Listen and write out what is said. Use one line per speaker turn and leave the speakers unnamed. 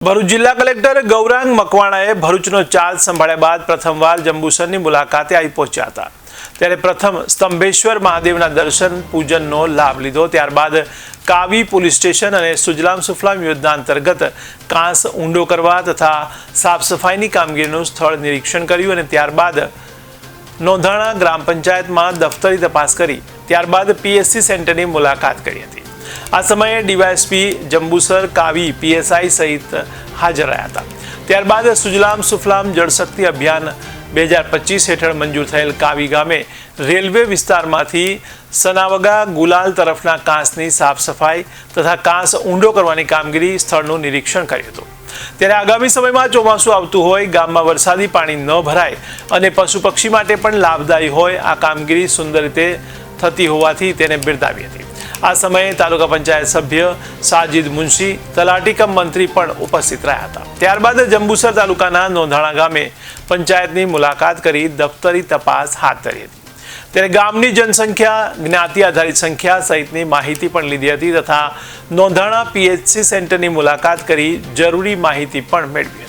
ભરૂચ જિલ્લા collector Gaurang મકવાણાએ ભરૂચનો charge સંભાળ્યા બાદ પ્રથમવાર જંબુસરની મુલાકાતે આવી પહોંચ્યા હતા। ત્યારે પ્રથમ સ્તંભેશ્વર મહાદેવના દર્શન પૂજનનો લાભ લીધો। ત્યારબાદ કાવી પોલીસ સ્ટેશન અને સુજલામ સુફલામ યોજના અંતર્ગત કાંસ ઊંડો કરવા તથા સાફ સફાઈની કામગીરીનું સ્થળ નિરીક્ષણ કર્યું અને ત્યારબાદ નોંધાણા ગ્રામ પંચાયતમાં દફતરી તપાસ કરી ત્યારબાદ પીએસસી સેન્ટરની મુલાકાત કરી હતી। આ સમયે ડીવાયએસપી જંબુસર કાવી પીએસઆઈ સહિત હાજર રહ્યા હતા। ત્યારબાદ સુજલામ સુફલામ જળશક્તિ અભિયાન 2025 હેઠળ મંજૂર થયેલ કાવી ગામે રેલવે વિસ્તારમાંથી સનાવગા ગુલાલ તરફના કાંસની સાફ સફાઈ તથા કાંસ ઊંડો કરવાની કામગીરી સ્થળનું નિરીક્ષણ કર્યું હતું। ત્યારે આગામી સમયમાં ચોમાસું આવતું હોય, ગામમાં વરસાદી પાણી ન ભરાય અને પશુ પક્ષી માટે પણ લાભદાયી હોય આ કામગીરી સુંદર રીતે થતી હોવાથી તેને બિરદાવી હતી। આ સમયે તાલુકા પંચાયત સભ્ય સાજીદ મુનશી, તલાટી કમ મંત્રી પણ ઉપસ્થિત રહ્યા હતા। ત્યારબાદ જંબુસર તાલુકાના નોંધાણા ગામે પંચાયતની મુલાકાત કરી દફતરી તપાસ હાથ ધરી હતી। ત્યારે ગામની જનસંખ્યા, જ્ઞાતિ આધારિત સંખ્યા સહિતની માહિતી પણ લીધી હતી તથા નોંધાણા પીએચસી સેન્ટરની મુલાકાત કરી જરૂરી માહિતી પણ મેળવી હતી।